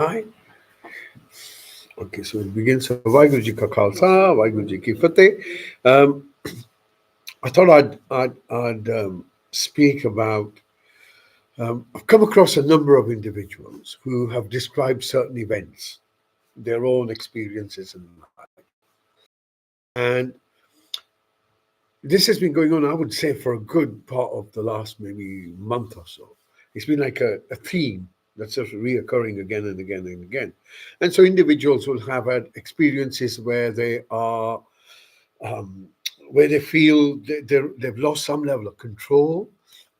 Hi. Okay, so it begins. So, Vaheguru Ji Ka Khalsa, Vaheguru Ji Ki Fateh. Um, I thought I'd speak about. I've come across a number of individuals who have described certain events, their own experiences in life, and this has been going on. I would say for a good part of the last maybe month or so. It's been like a theme that's sort of reoccurring again and again and again. And so individuals will have had experiences where they are um, where they feel they've lost some level of control.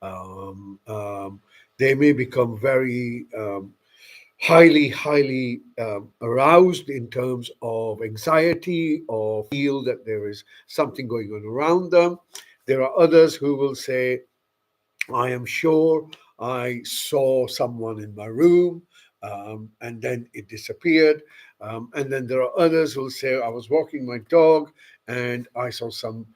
Um, um, they may become very highly aroused in terms of anxiety or feel that there is something going on around them. There are others who will say, I am sure I saw someone in my room, and then it disappeared. And then there are others who will say, I was walking my dog and I saw some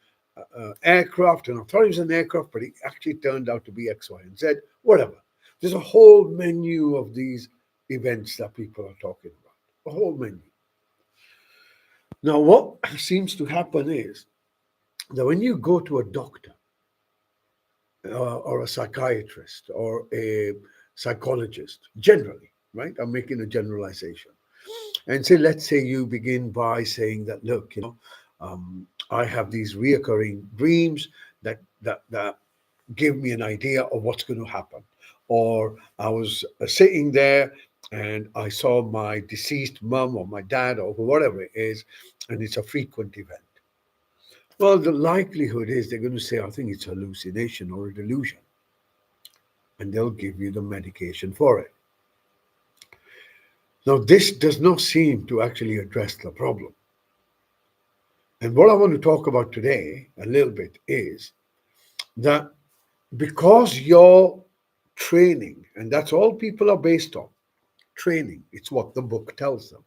aircraft, and I thought it was an aircraft, but it actually turned out to be X, Y, and Z, whatever. There's a whole menu of these events that people are talking about, a whole menu. Now, what seems to happen is that when you go to a doctor, or a psychiatrist or a psychologist, generally, right? I'm making a generalization. And say, let's say you begin by saying that, look, I have these reoccurring dreams that give me an idea of what's going to happen. Or I was sitting there and I saw my deceased mum or my dad or whatever it is, and it's a frequent event. Well, the likelihood is they're going to say, I think it's hallucination or a delusion, and they'll give you the medication for it. Now, this does not seem to actually address the problem. And what I want to talk about today a little bit is that because your training, and that's all people are based on training, it's what the book tells them.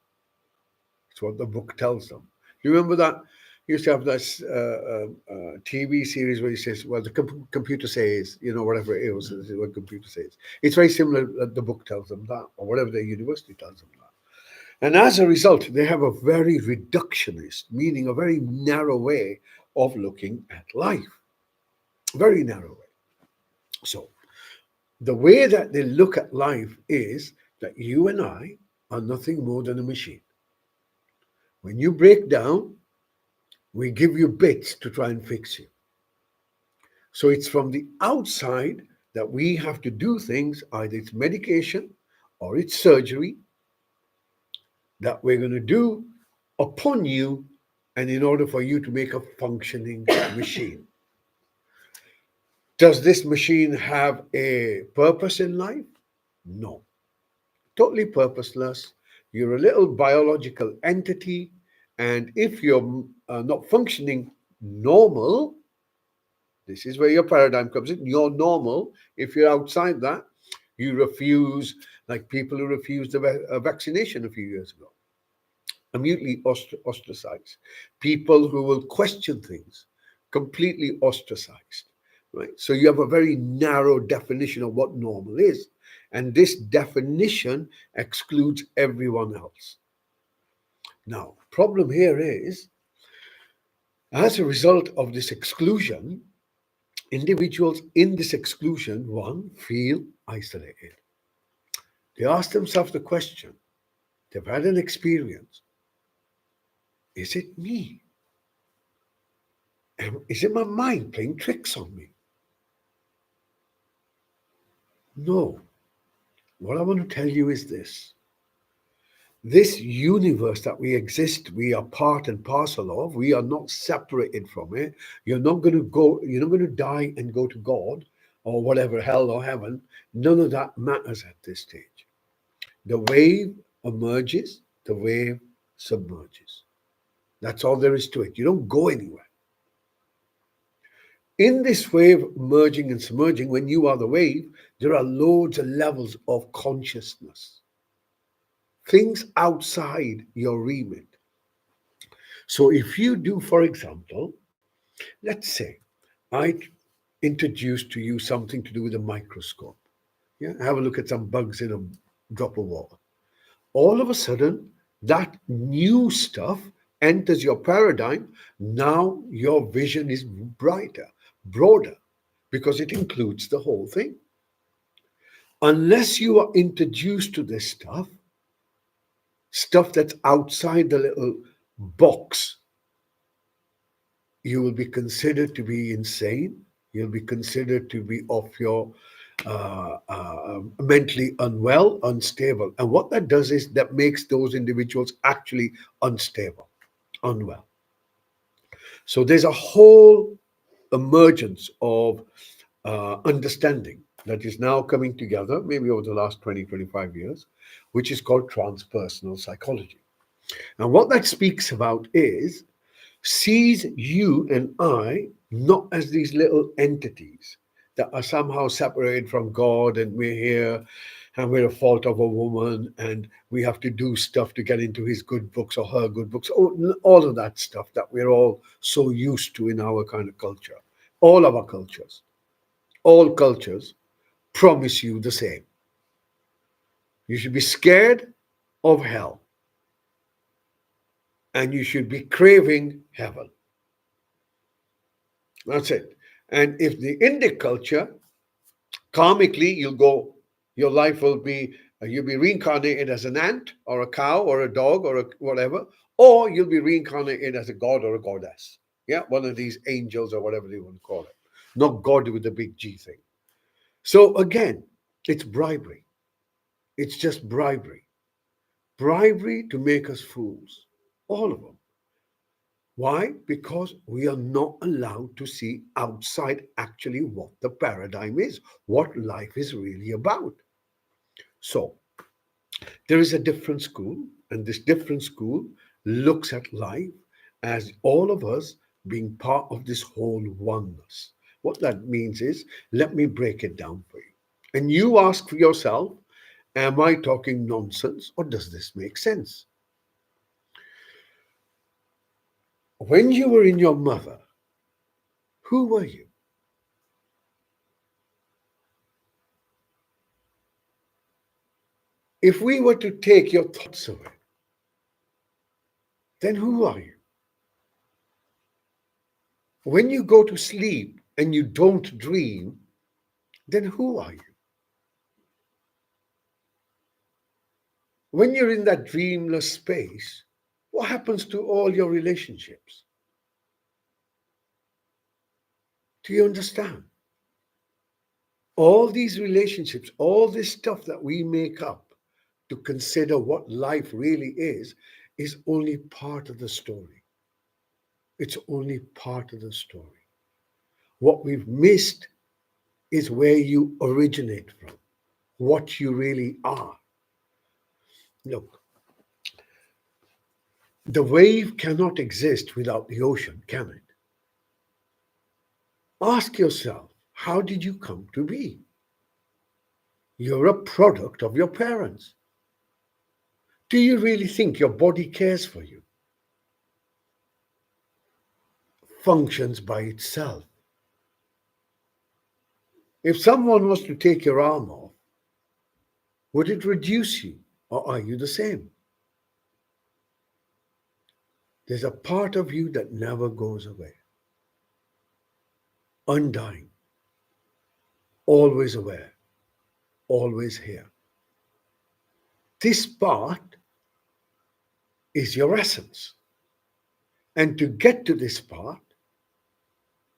It's what the book tells them. You remember that? You used to have this TV series where he says, well, the computer says, whatever it is what computer says. It's very similar that the book tells them that, or whatever the university tells them that. And as a result, they have a very reductionist, meaning a very narrow way of looking at life. Very narrow way. So the way that they look at life is that you and I are nothing more than a machine. When you break down, we give you bits to try and fix you. So it's from the outside that we have to do things, either it's medication or it's surgery that we're going to do upon you, and in order for you to make a functioning machine. Does this machine have a purpose in life? No. Totally purposeless. You're a little biological entity, and if you're not functioning normal, this is where your paradigm comes in. You're normal. If you're outside that, you refuse, like people who refused a vaccination a few years ago, immediately ostracized. People who will question things, completely ostracized. Right? So you have a very narrow definition of what normal is. And this definition excludes everyone else. Now, problem here is, as a result of this exclusion, individuals in this exclusion, one, feel isolated. They ask themselves the question, they've had an experience. Is it me? Is it my mind playing tricks on me? No. What I want to tell you is this. This universe that we exist, we are part and parcel of. We are not separated from it. You're not going to die and go to God or whatever, hell or heaven. None of that matters at this stage. The wave emerges, the wave submerges. That's all there is to it. You don't go anywhere. In this wave merging and submerging, when you are the wave, there are loads of levels of consciousness, things outside your remit. So if you do, for example, let's say I introduced to you something to do with a microscope. Yeah, have a look at some bugs in a drop of water. all of a sudden, that new stuff enters your paradigm. Now your vision is brighter, broader, because it includes the whole thing. Unless you are introduced to this stuff that's outside the little box, you will be considered to be insane. You'll be considered to be off your mentally unwell, unstable. And what that does is that makes those individuals actually unstable, unwell. So there's a whole emergence of understanding that is now coming together, maybe over the last 20, 25 years, which is called transpersonal psychology. And what that speaks about is sees you and I not as these little entities that are somehow separated from God, and we're here and we're a fault of a woman and we have to do stuff to get into his good books or her good books, all of that stuff that we're all so used to in our kind of culture. All of our cultures, all cultures promise you the same. You should be scared of hell and you should be craving heaven. That's it. And if the Indic culture, karmically, your life will be, you'll be reincarnated as an ant or a cow or a dog or whatever, or you'll be reincarnated as a god or a goddess. Yeah, one of these angels or whatever they want to call it. Not God with the big G thing. So again, it's bribery. It's just bribery. Bribery to make us fools. All of them. Why? Because we are not allowed to see outside actually what the paradigm is, what life is really about. So, there is a different school, and this different school looks at life as all of us being part of this whole oneness. What that means is, let me break it down for you. And you ask for yourself, am I talking nonsense or does this make sense? When you were in your mother, who were you? If we were to take your thoughts away, then who are you? When you go to sleep and you don't dream, then who are you? When you're in that dreamless space, what happens to all your relationships? Do you understand? All these relationships, all this stuff that we make up to consider what life really is only part of the story. It's only part of the story. What we've missed is where you originate from, what you really are. Look, the wave cannot exist without the ocean, can it? Ask yourself, how did you come to be? You're a product of your parents. Do you really think your body cares for you? Functions by itself. If someone was to take your arm off, would it reduce you or are you the same? There's a part of you that never goes away. Undying, always aware, always here. This part is your essence. And to get to this part,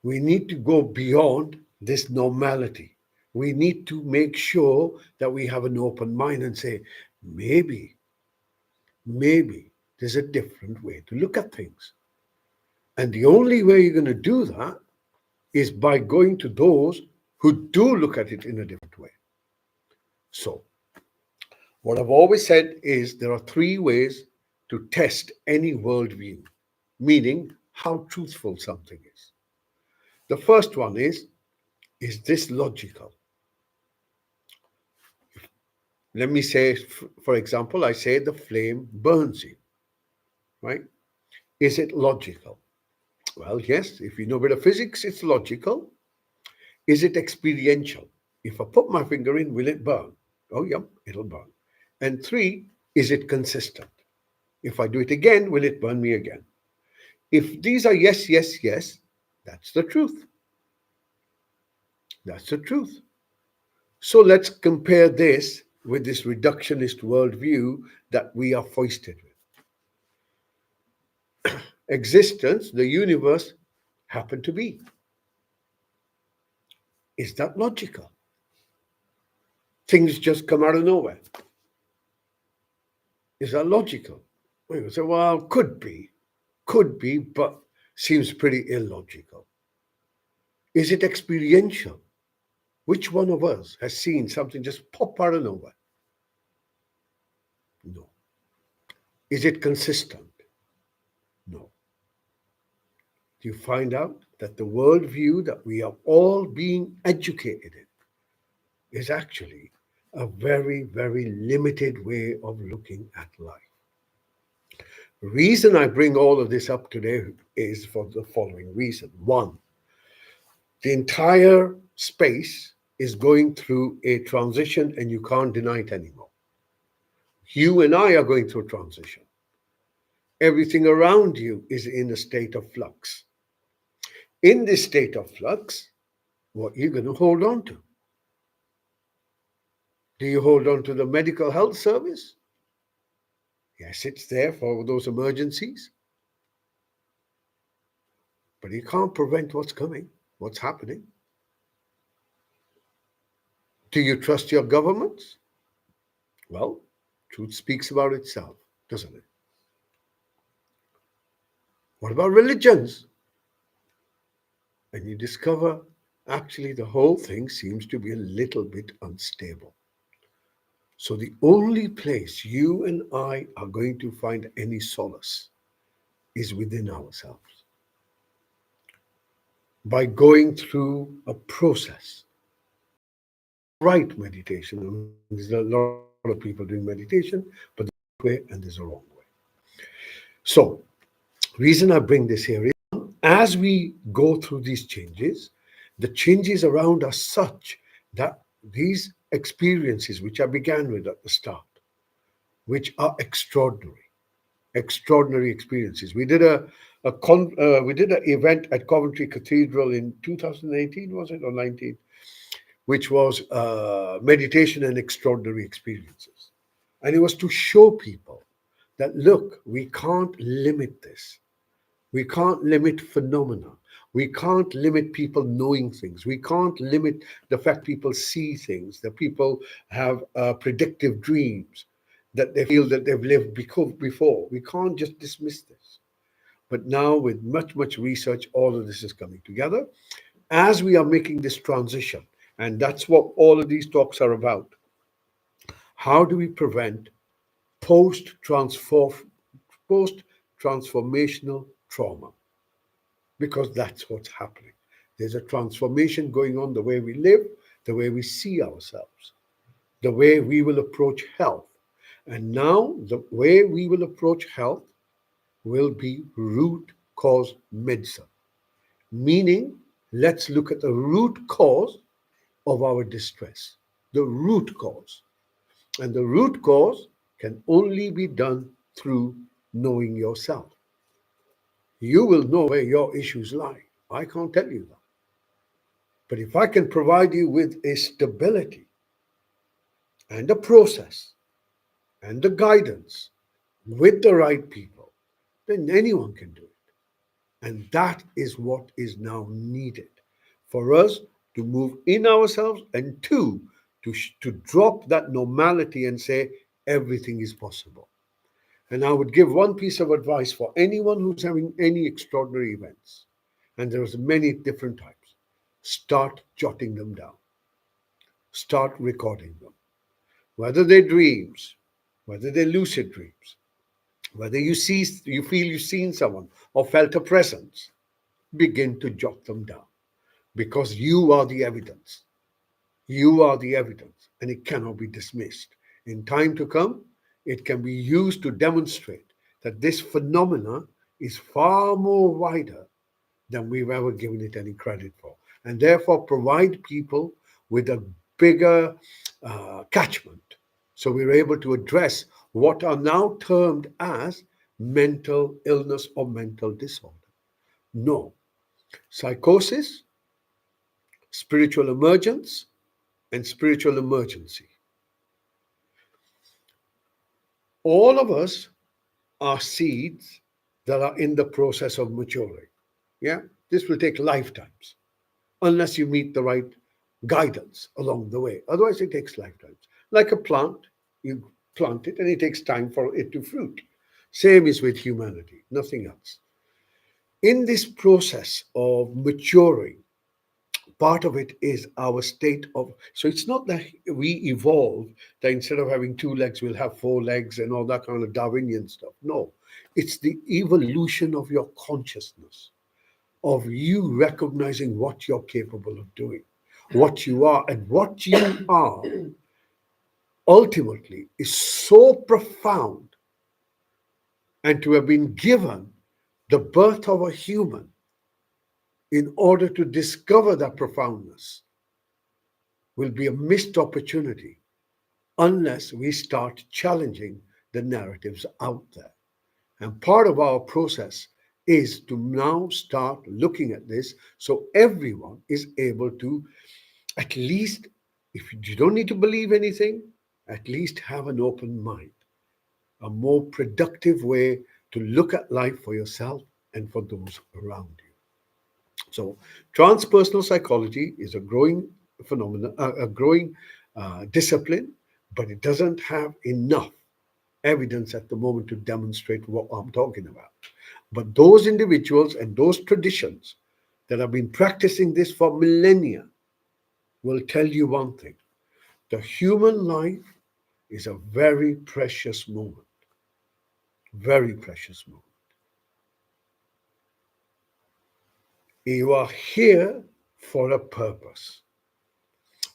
we need to go beyond this normality. We need to make sure that we have an open mind and say, maybe there's a different way to look at things. And the only way you're going to do that is by going to those who do look at it in a different way. So, what I've always said is there are three ways to test any worldview, meaning how truthful something is. The first one is this logical? Let me say, for example, I say the flame burns you, right? Is it logical? Well, yes, if you know a bit of physics, it's logical. Is it experiential? If I put my finger in, will it burn? Oh, yeah, it'll burn. And three, Is it consistent? If I do it again, will it burn me again? If these are yes, yes, yes, that's the truth. That's the truth. So let's compare this with this reductionist worldview that we are foisted with. Existence, the universe, happened to be. Is that logical? Things just come out of nowhere. Is that logical? We would say, well, could be, but seems pretty illogical. Is it experiential? Which one of us has seen something just pop out of nowhere? No. Is it consistent? No. Do you find out that the worldview that we are all being educated in is actually a very, very limited way of looking at life? The reason I bring all of this up today is for the following reason. One, the entire space is going through a transition and you can't deny it anymore. You and I are going through a transition. Everything around you is in a state of flux. In this state of flux, what are you going to hold on to? Do you hold on to the medical health service? Yes, it's there for those emergencies. But you can't prevent what's coming, what's happening. Do you trust your governments? Well, truth speaks about itself, doesn't it? What about religions? And you discover actually the whole thing seems to be a little bit unstable. So the only place you and I are going to find any solace is within ourselves. By going through a process. Right meditation. There's a lot of people doing meditation, but there's a right way and there's a wrong way. So, reason I bring this here is as we go through these changes, the changes around are such that these experiences, which I began with at the start, which are extraordinary experiences. We did an event at Coventry Cathedral in 2018, was it, or 19, which was meditation and extraordinary experiences, and it was to show people that look, we can't limit this. We can't limit phenomena. We can't limit people knowing things. We can't limit the fact people see things, that people have predictive dreams, that they feel that they've lived before. We can't just dismiss this. But now, with much, much research, all of this is coming together as we are making this transition. And that's what all of these talks are about. How do we prevent post transformational trauma? Because that's what's happening. There's a transformation going on, the way we live, the way we see ourselves, the way we will approach health. And now the way we will approach health will be root cause medicine, meaning let's look at the root cause of our distress, the root cause. And the root cause can only be done through knowing yourself. You will know where your issues lie. I can't tell you that. But if I can provide you with a stability and a process and the guidance with the right people, then anyone can do it. And that is what is now needed for us to move in ourselves, and two, to drop that normality and say everything is possible. And I would give one piece of advice for anyone who's having any extraordinary events, and there's many different types. Start jotting them down. Start recording them. Whether they're dreams, whether they're lucid dreams, whether you feel you've seen someone or felt a presence, begin to jot them down. Because you are the evidence. You are the evidence, and it cannot be dismissed. In time to come, it can be used to demonstrate that this phenomena is far more wider than we've ever given it any credit for, and therefore provide people with a bigger catchment. So we're able to address what are now termed as mental illness or mental disorder. No, psychosis, spiritual emergence, and spiritual emergency. All of us are seeds that are in the process of maturing. Yeah, this will take lifetimes unless you meet the right guidance along the way. Otherwise, it takes lifetimes. Like a plant, you plant it and it takes time for it to fruit. Same is with humanity, nothing else. In this process of maturing, part of it is our state of, so it's not that we evolve that instead of having two legs we'll have four legs and all that kind of Darwinian stuff. No, it's the evolution of your consciousness, of you recognizing what you're capable of doing, what you are. And what you are ultimately is so profound, and to have been given the birth of a human in order to discover that profoundness will be a missed opportunity unless we start challenging the narratives out there. And part of our process is to now start looking at this so everyone is able to, at least, if you don't need to believe anything, at least have an open mind, a more productive way to look at life for yourself and for those around you. So, transpersonal psychology is a growing phenomenon, a growing discipline, but it doesn't have enough evidence at the moment to demonstrate what I'm talking about. But those individuals and those traditions that have been practicing this for millennia will tell you one thing: the human life is a very precious moment, very precious moment. You are here for a purpose,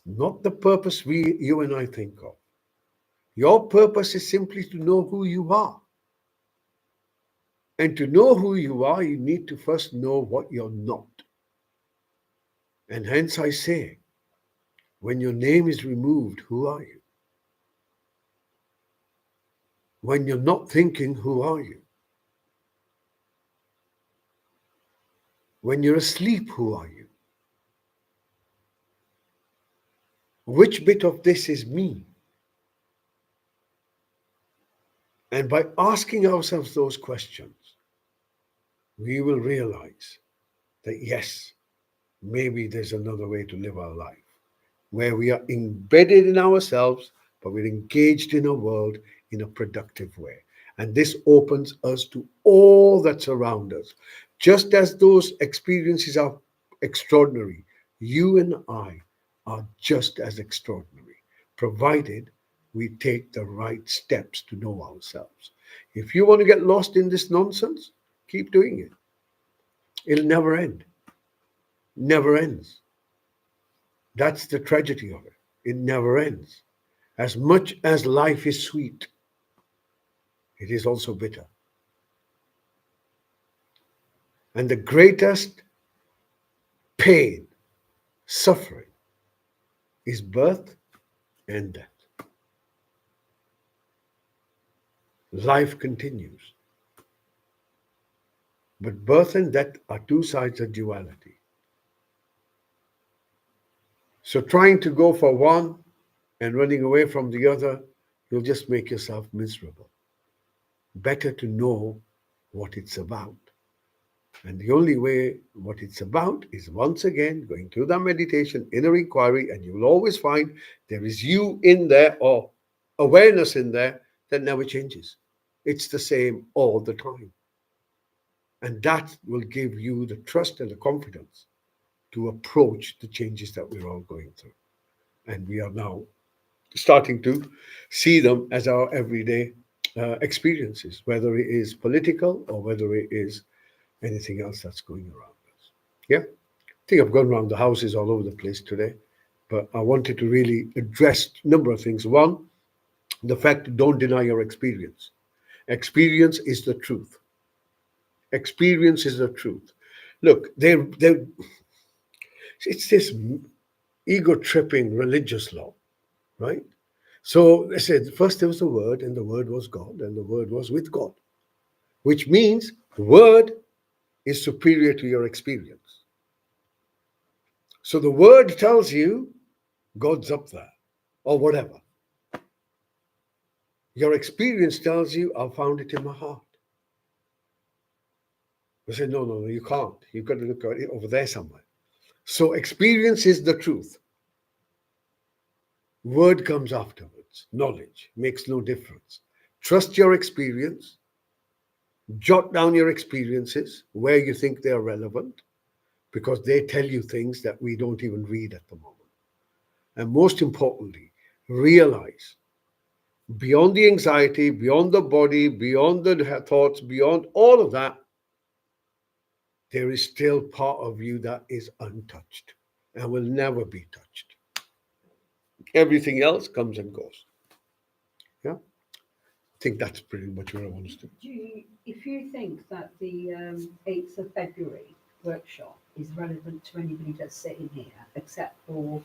not the purpose you and I think of. Your purpose is simply to know who you are. And to know who you are, you need to first know what you're not. And hence I say, when your name is removed, who are you? When you're not thinking, who are you? When you're asleep, who are you? Which bit of this is me? And by asking ourselves those questions, we will realize that yes, maybe there's another way to live our life, where we are embedded in ourselves, but we're engaged in a world in a productive way. And this opens us to all that's around us. Just as those experiences are extraordinary, you and I are just as extraordinary, provided we take the right steps to know ourselves. If you want to get lost in this nonsense, keep doing it. It'll never end. Never ends. That's the tragedy of it. It never ends. As much as life is sweet, it is also bitter. And the greatest pain, suffering, is birth and death. Life continues. But birth and death are two sides of duality. So trying to go for one and running away from the other, you'll just make yourself miserable. Better to know what it's about. And the only way what it's about is once again going through that meditation, inner inquiry, and you'll always find there is you in there or awareness in there that never changes. It's the same all the time. And that will give you the trust and the confidence to approach the changes that we're all going through. And we are now starting to see them as our everyday experiences, whether it is political or whether it is anything else that's going around us. Yeah, I think I've gone around the houses all over the place today, but I wanted to really address a number of things. One, the fact that don't deny your experience. Experience is the truth. Experience is the truth. Look, it's this ego tripping religious law, right? So they said, first there was the Word, and the Word was God, and the Word was with God, which means the Word is superior to your experience. So the Word tells you God's up there, or whatever. Your experience tells you, I found it in my heart. I said, no, no, no, you can't. You've got to look at it over there somewhere. So experience is the truth. Word comes afterwards. Knowledge makes no difference. Trust your experience. Jot down your experiences where you think they are relevant, because they tell you things that we don't even read at the moment. And most importantly, realize beyond the anxiety, beyond the body, beyond the thoughts, beyond all of that, there is still part of you that is untouched and will never be touched. Everything else comes and goes. Yeah, I think that's pretty much what I want to do. If you think that the 8th of February workshop is relevant to anybody that's sitting here, except for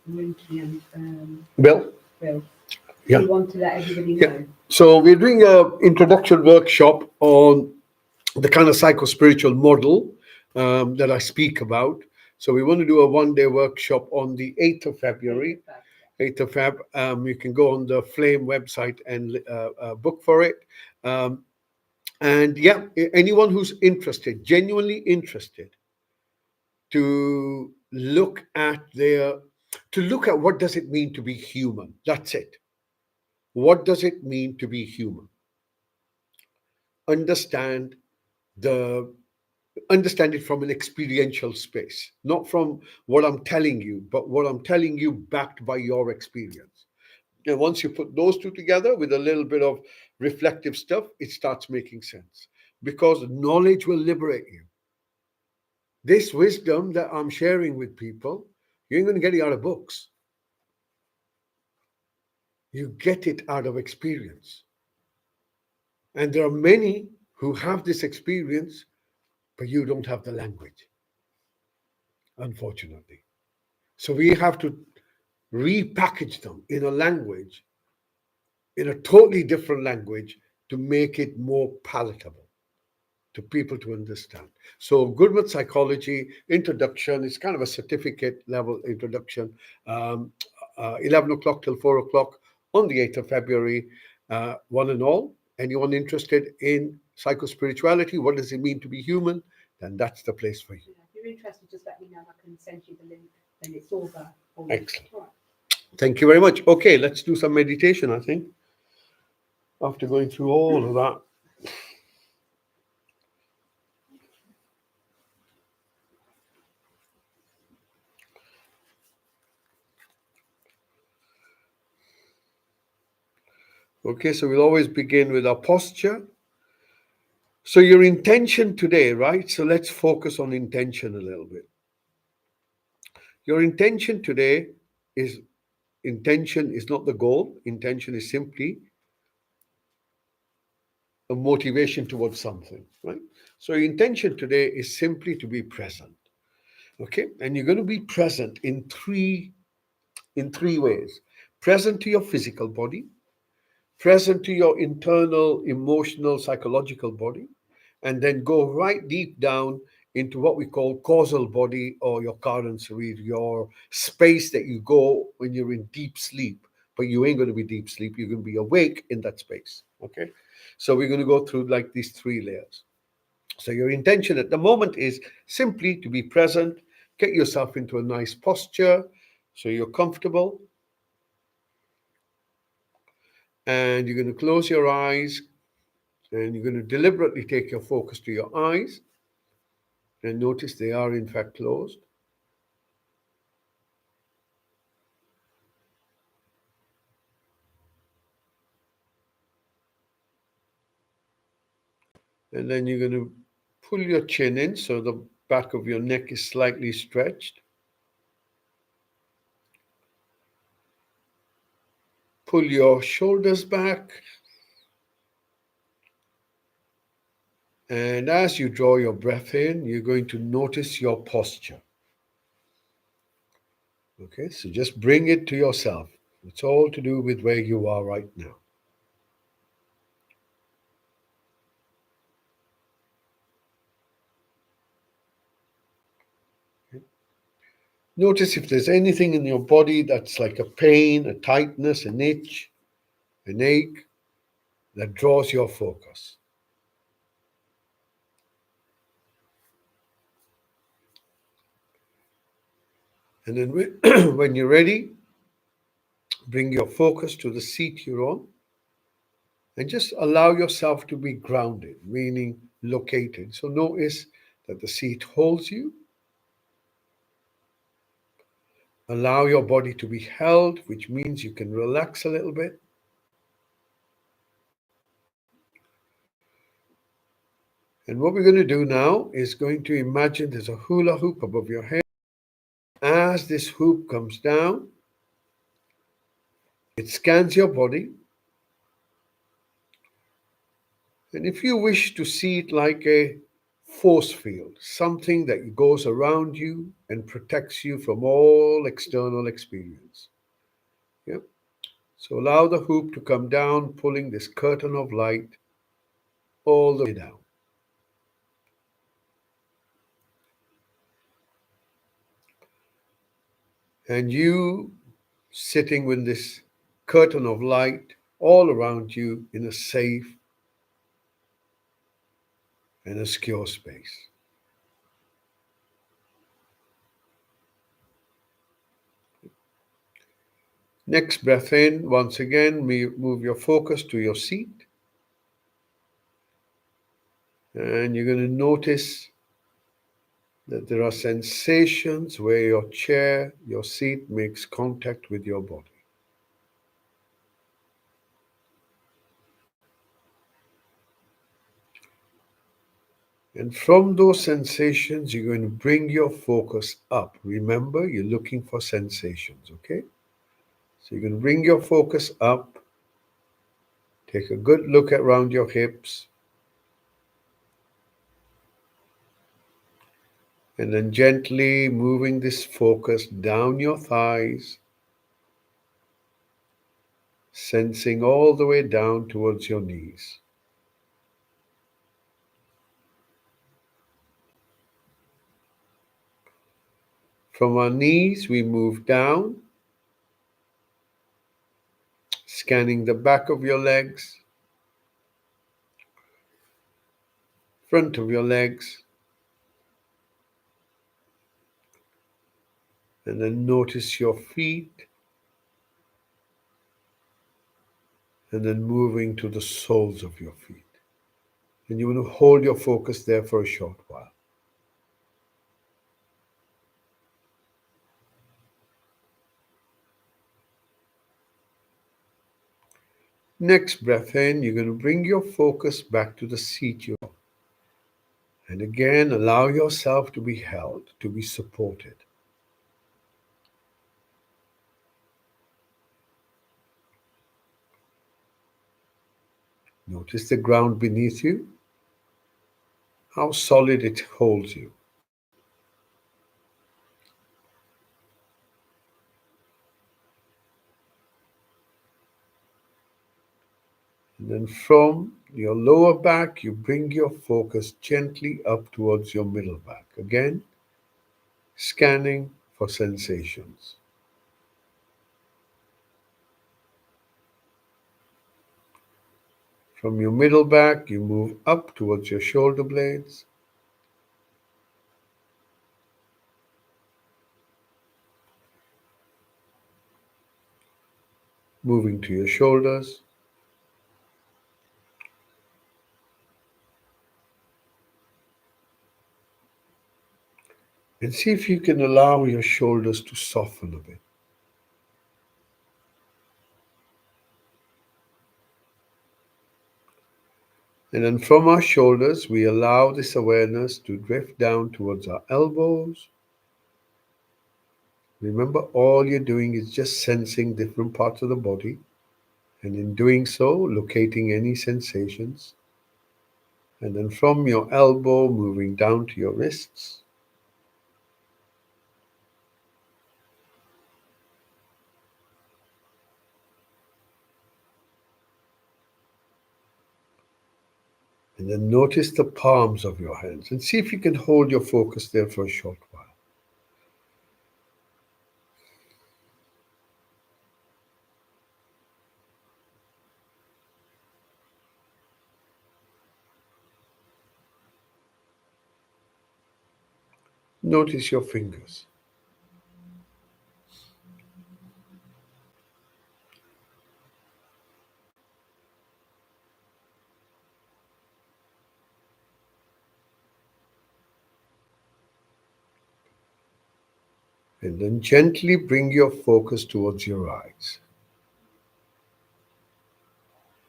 Winky and Bill? Bill, Yeah. you want to let everybody know? Yeah. So we're doing an introduction workshop on the kind of psycho-spiritual model that I speak about. So we want to do a one-day workshop on the 8th of February. 8th of Feb. You can go on the Flame website and book for it. And yeah, anyone who's interested, genuinely interested, to look at what does it mean to be human. That's it. What does it mean to be human? Understand the understand it from an experiential space, not from what I'm telling you, but what I'm telling you backed by your experience. And once you put those two together with a little bit of reflective stuff, it starts making sense, because knowledge will liberate you. This wisdom that I'm sharing with people, you ain't going to get it out of books. You get it out of experience. And there are many who have this experience, but you don't have the language, unfortunately. So we have to repackage them in a language, in a totally different language, to make it more palatable to people to understand. So Goodman Psychology Introduction is kind of a certificate level introduction, 11 o'clock till 4 o'clock on the 8th of February. One and all, anyone interested in psycho-spirituality, what does it mean to be human, then that's the place for you. Yeah, if you're interested, just let me know. I can send you the link, and it's all there. Excellent. All right. Thank you very much. Okay, let's do some meditation, I think, after going through all of that. Okay, so we'll always begin with our posture. So your intention today, right? So let's focus on intention a little bit. Your is intention is not the goal. Intention is simply a motivation towards something, right? So your intention today is simply to be present. Okay? And you're going to be present in three ways. Present to your physical body, present to your internal, emotional, psychological body, and then go right deep down into what we call causal body, or your current sarir, your space that you go when you're in deep sleep. But you ain't going to be deep sleep, you're going to be awake in that space. Okay? So we're going to go through like these three layers. So your intention at the moment is simply to be present, get yourself into a nice posture so you're comfortable. And you're going to close your eyes, and you're going to deliberately take your focus to your eyes, and notice they are in fact closed. And then you're going to pull your chin in so the back of your neck is slightly stretched. Pull your shoulders back. And as you draw your breath in, you're going to notice your posture. Okay, so just bring it to yourself. It's all to do with where you are right now. Notice if there's anything in your body that's like a pain, a tightness, an itch, an ache that draws your focus. And then when you're ready, bring your focus to the seat you're on and just allow yourself to be grounded, meaning located. So notice that the seat holds you. Allow your body to be held, which means you can relax a little bit. And what we're going to do now is going to imagine there's a hula hoop above your head. As this hoop comes down, it scans your body. And if you wish to see it like a force field, something that goes around you and protects you from all external experience. Yep. So allow the hoop to come down, pulling this curtain of light all the way down. And you sitting with this curtain of light all around you in a safe and a secure space. Next breath in, once again, move your focus to your seat. And you're going to notice that there are sensations where your chair, your seat makes contact with your body. And from those sensations, you're going to bring your focus up. Remember, you're looking for sensations, okay? So you're going to bring your focus up. Take a good look around your hips. And then gently moving this focus down your thighs, sensing all the way down towards your knees. From our knees, we move down, scanning the back of your legs, front of your legs, and then notice your feet, and then moving to the soles of your feet. And you want to hold your focus there for a short while. Next breath in, you're going to bring your focus back to the seat you're on. And again, allow yourself to be held, to be supported. Notice the ground beneath you, how solid it holds you. And then from your lower back, you bring your focus gently up towards your middle back. Again, scanning for sensations. From your middle back, you move up towards your shoulder blades. Moving to your shoulders. And see if you can allow your shoulders to soften a bit. And then from our shoulders, we allow this awareness to drift down towards our elbows. Remember, all you're doing is just sensing different parts of the body. And in doing so, locating any sensations. And then from your elbow, moving down to your wrists. And then notice the palms of your hands and see if you can hold your focus there for a short while. Notice your fingers. And then gently bring your focus towards your eyes.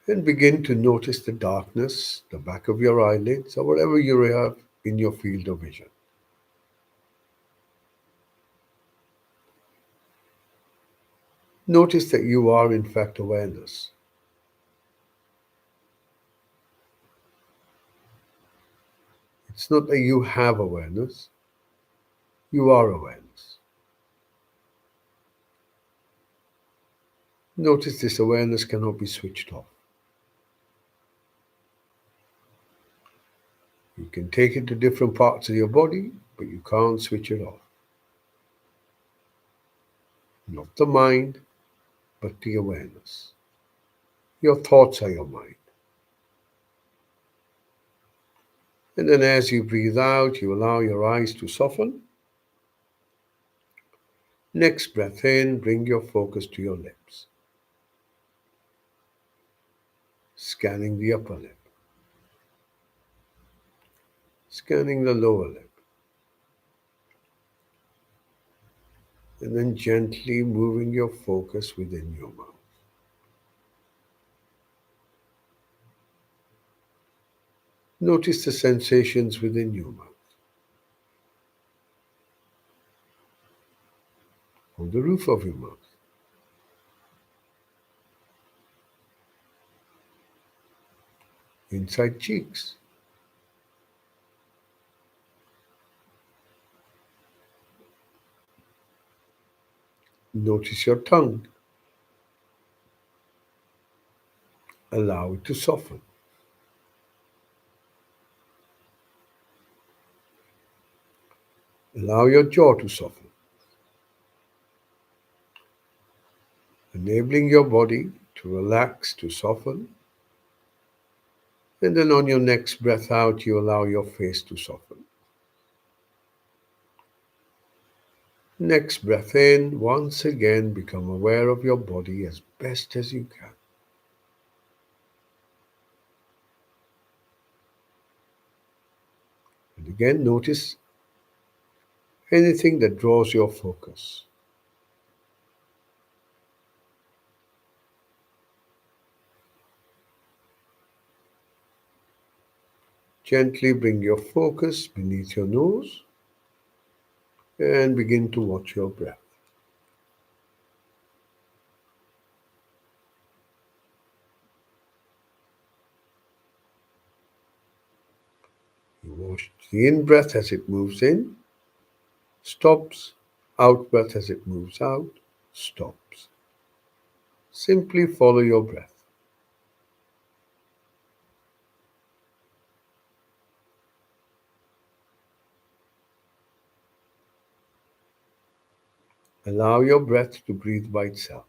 And begin to notice the darkness, the back of your eyelids, or whatever you have in your field of vision. Notice that you are, in fact, awareness. It's not that you have awareness, you are awareness. Notice this awareness cannot be switched off. You can take it to different parts of your body, but you can't switch it off. Not the mind, but the awareness. Your thoughts are your mind. And then as you breathe out, you allow your eyes to soften. Next breath in, bring your focus to your lips, scanning the upper lip, scanning the lower lip, and then gently moving your focus within your mouth. Notice the sensations within your mouth, on the roof of your mouth, inside cheeks. Notice your tongue. Allow it to soften. Allow your jaw to soften, enabling your body to relax, to soften. And then on your next breath out, you allow your face to soften. Next breath in, once again, become aware of your body as best as you can. And again, notice anything that draws your focus. Gently bring your focus beneath your nose and begin to watch your breath. You watch the in breath as it moves in, stops, out breath as it moves out, stops. Simply follow your breath. Allow your breath to breathe by itself.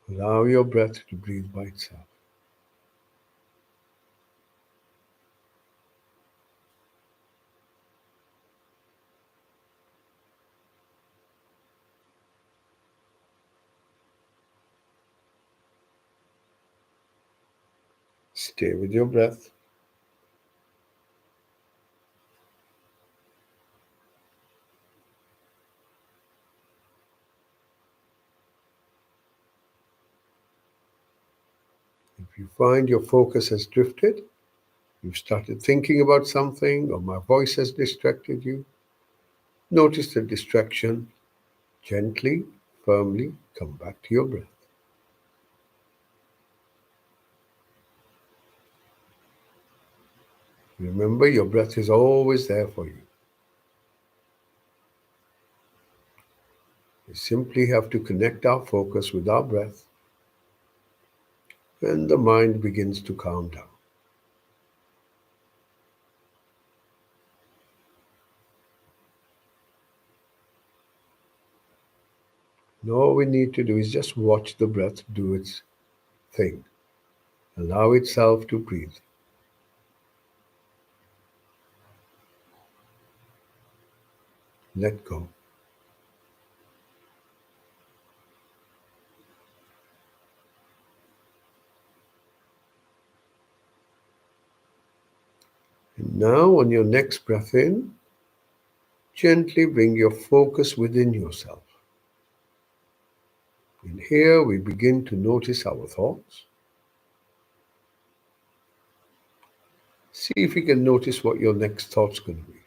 Allow your breath to breathe by itself. Stay with your breath. If you find your focus has drifted, you've started thinking about something, or my voice has distracted you, notice the distraction. Gently, firmly come back to your breath. Remember, your breath is always there for you. We simply have to connect our focus with our breath, and the mind begins to calm down. And all we need to do is just watch the breath do its thing, allow itself to breathe. Let go. And now, on your next breath in, gently bring your focus within yourself. And here we begin to notice our thoughts. See if you can notice what your next thought's going to be.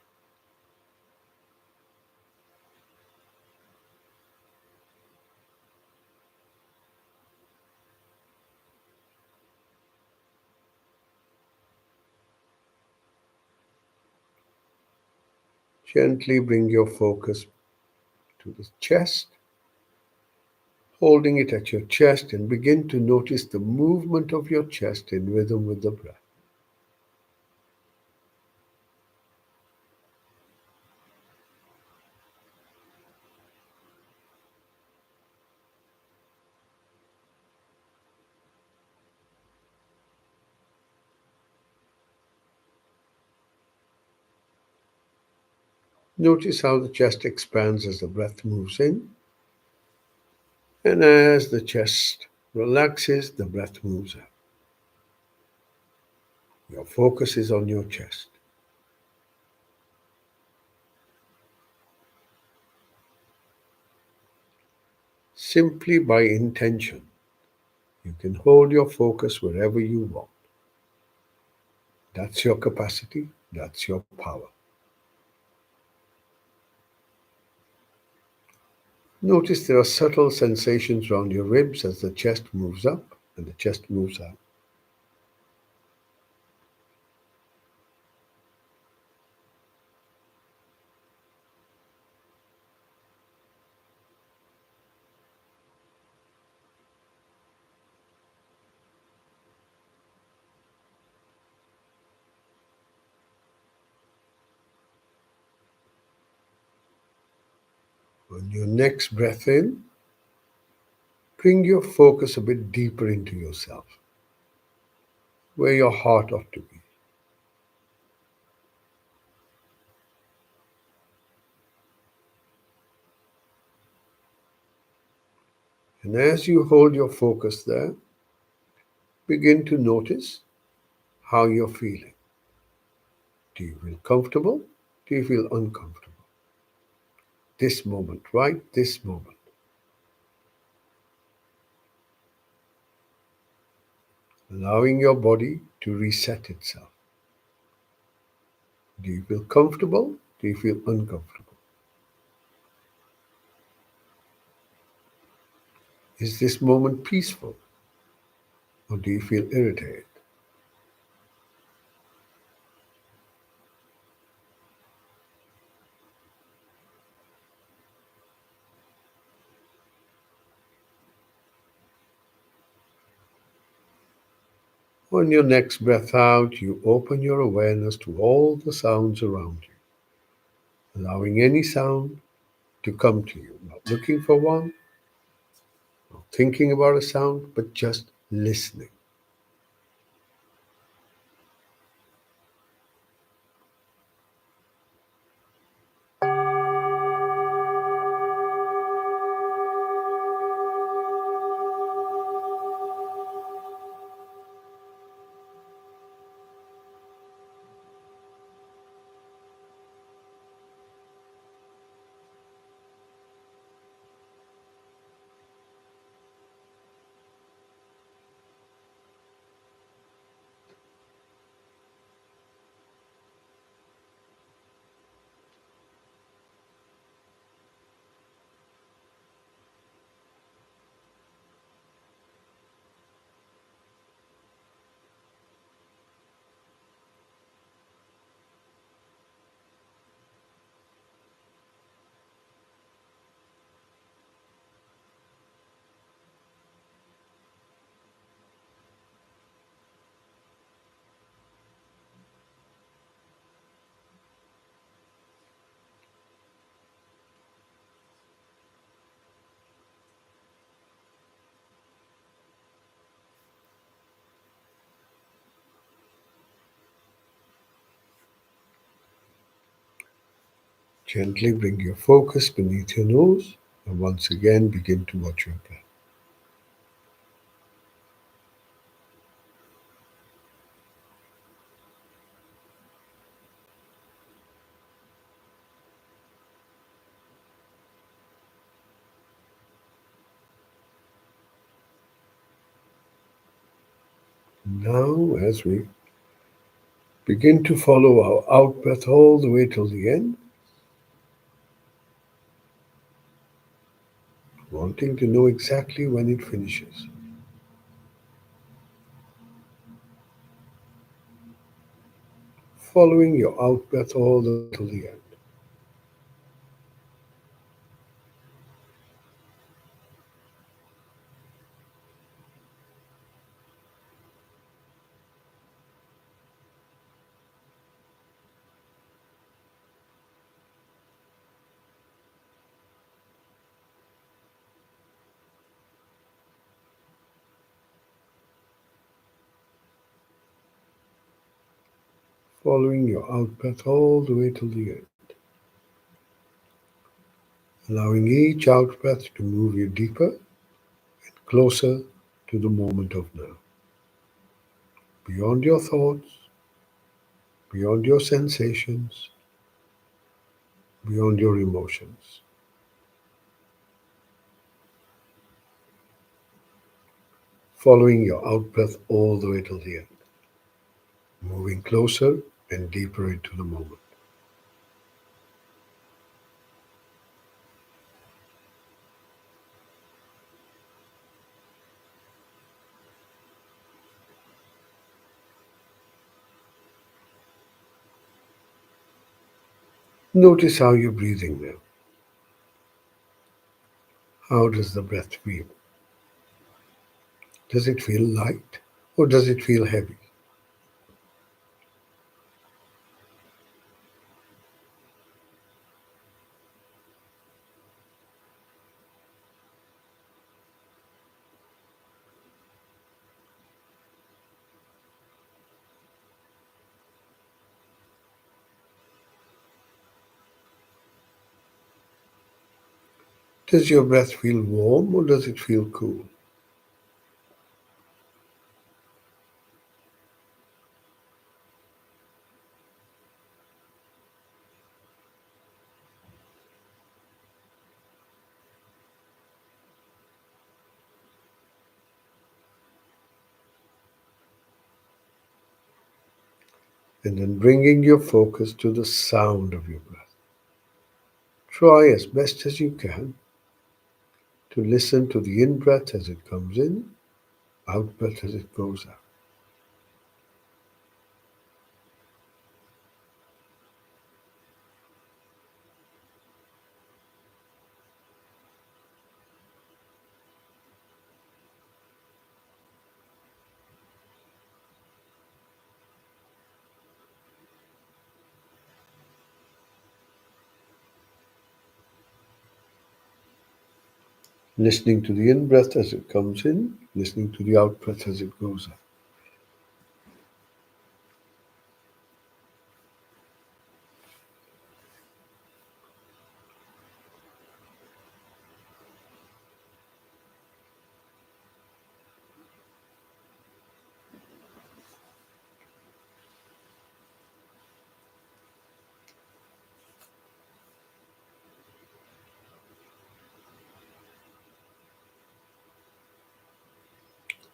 Gently bring your focus to the chest, holding it at your chest, and begin to notice the movement of your chest in rhythm with the breath. Notice how the chest expands as the breath moves in, and as the chest relaxes, the breath moves out. Your focus is on your chest. Simply by intention, you can hold your focus wherever you want. That's your capacity, that's your power. Notice there are subtle sensations around your ribs as the chest moves up and the chest moves out. On your next breath in, bring your focus a bit deeper into yourself, where your heart ought to be. And as you hold your focus there, begin to notice how you're feeling. Do you feel comfortable? Do you feel uncomfortable? This moment, right this moment. Allowing your body to reset itself. Do you feel comfortable? Do you feel uncomfortable? Is this moment peaceful? Or do you feel irritated? On your next breath out, you open your awareness to all the sounds around you, allowing any sound to come to you, not looking for one, not thinking about a sound, but just listening. Gently bring your focus beneath your nose and once again begin to watch your breath. Now, as we begin to follow our out breath all the way till the end, wanting to know exactly when it finishes. Following your out breath all the way till the end. Following your out breath all the way till the end. Allowing each out breath to move you deeper, closer to the moment of now. Beyond your thoughts, beyond your sensations, beyond your emotions. Following your out breath all the way till the end. Moving closer and deeper into the moment. Notice how you're breathing now. How does the breath feel? Does it feel light or does it feel heavy? Does your breath feel warm or does it feel cool? And then bringing your focus to the sound of your breath. Try as best as you can to listen to the in breath as it comes in, out breath as it goes out. Listening to the in breath as it comes in, listening to the out breath as it goes out.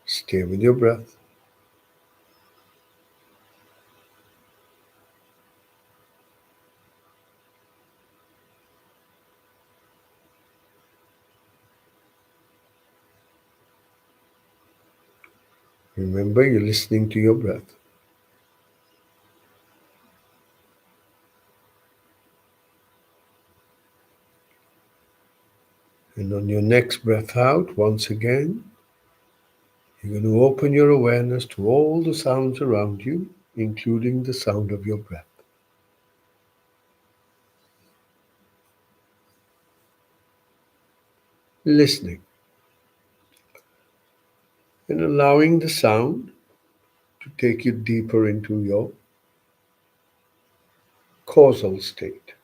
Stay with your breath. Remember, you're listening to your breath. And on your next breath out, once again, you're going to open your awareness to all the sounds around you, including the sound of your breath. Listening and allowing the sound to take you deeper into your causal state.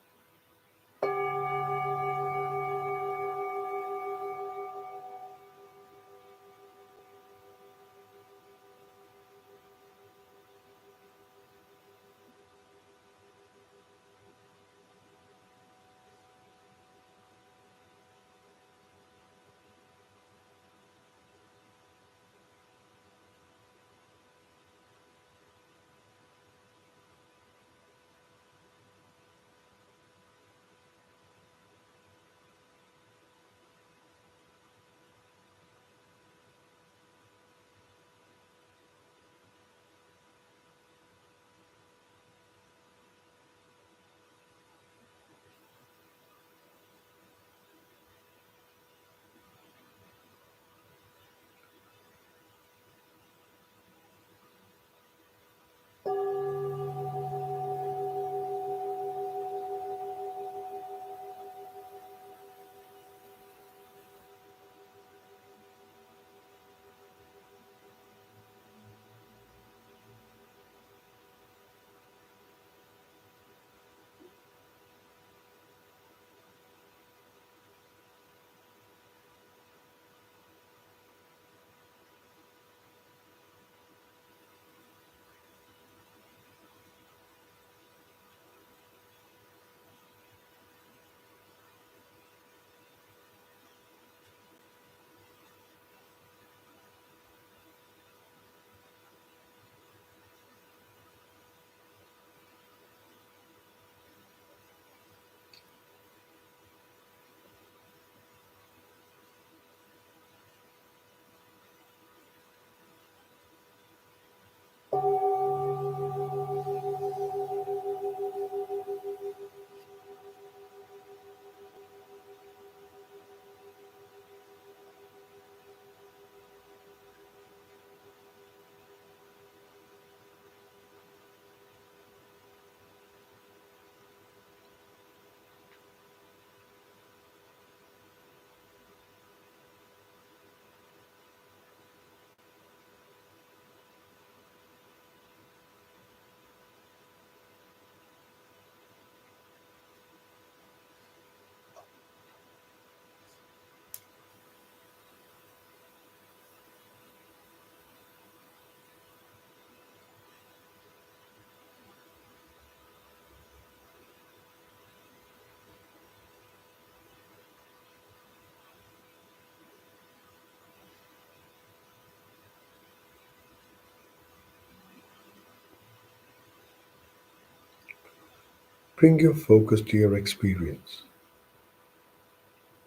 Bring your focus to your experience,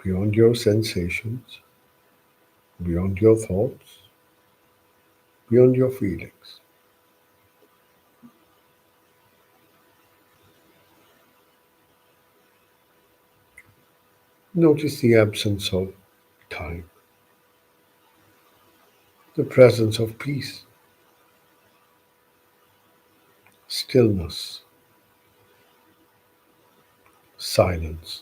beyond your sensations, beyond your thoughts, beyond your feelings. Notice the absence of time, the presence of peace, stillness, silence.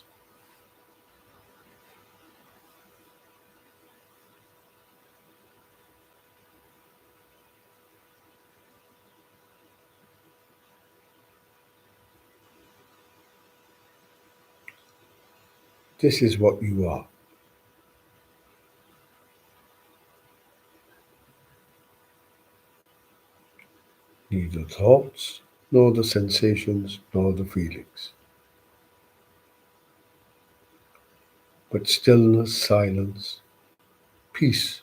This is what you are. Neither thoughts, nor the sensations, nor the feelings, but stillness, silence, peace.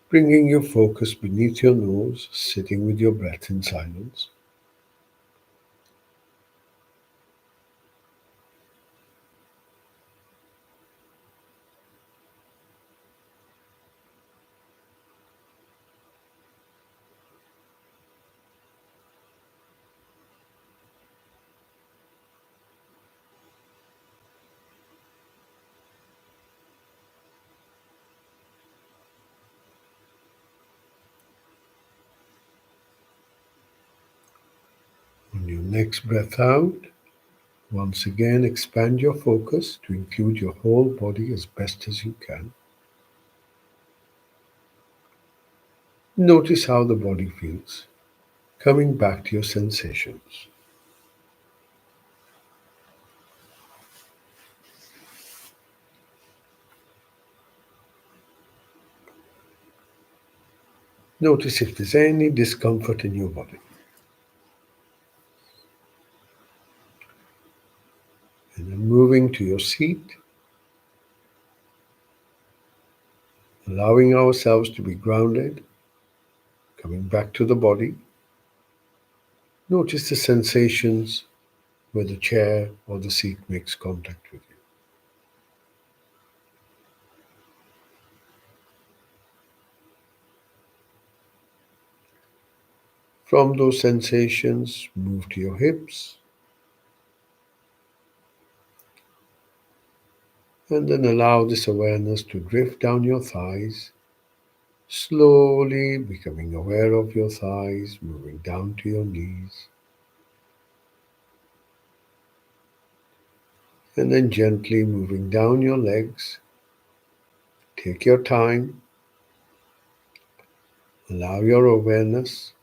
Bringing your focus beneath your nose, sitting with your breath in silence. On your next breath out, once again expand your focus to include your whole body as best as you can. Notice how the body feels, coming back to your sensations. Notice if there's any discomfort in your body. And then moving to your seat, allowing ourselves to be grounded, coming back to the body. Notice the sensations where the chair or the seat makes contact with you. From those sensations, move to your hips, and then allow this awareness to drift down your thighs, slowly becoming aware of your thighs, moving down to your knees, and then gently moving down your legs. Take your time, allow your awareness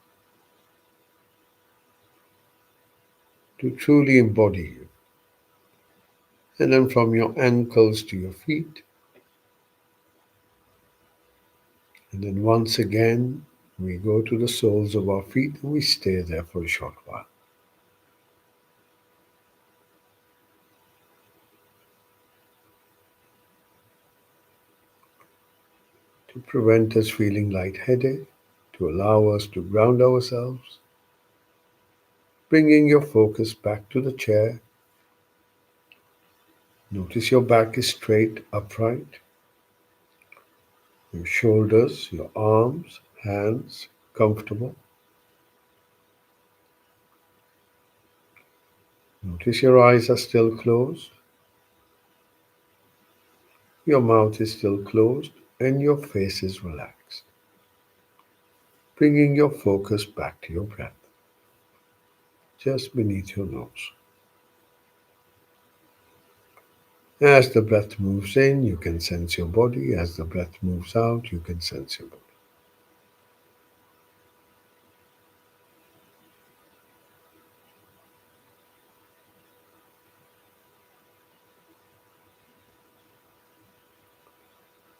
to truly embody you. And then from your ankles to your feet, and then once again, we go to the soles of our feet and we stay there for a short while. To prevent us feeling lightheaded, to allow us to ground ourselves, bringing your focus back to the chair. Notice your back is straight, upright, your shoulders, your arms, hands comfortable. Notice your eyes are still closed, your mouth is still closed, and your face is relaxed. Bringing your focus back to your breath, just beneath your nose. As the breath moves in, you can sense your body. As the breath moves out, you can sense your body.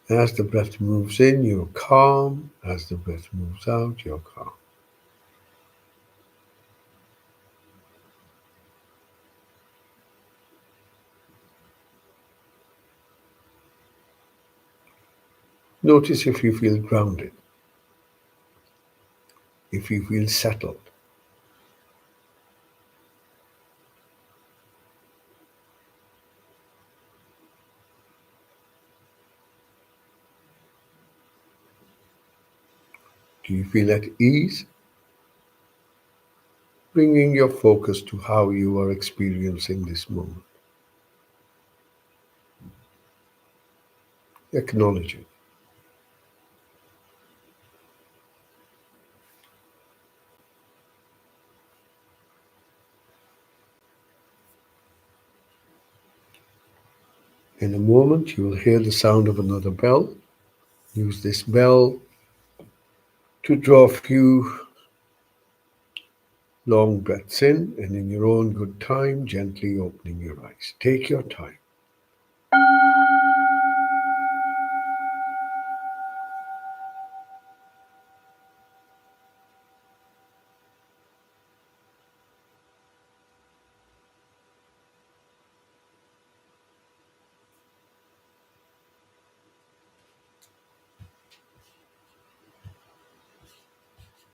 As the breath moves in, you're calm. As the breath moves out, you're calm. Notice if you feel grounded, if you feel settled. Do you feel at ease? Bringing your focus to how you are experiencing this moment. Acknowledge it. In a moment, you will hear the sound of another bell. Use this bell to draw a few long breaths in, and in your own good time, gently opening your eyes. Take your time.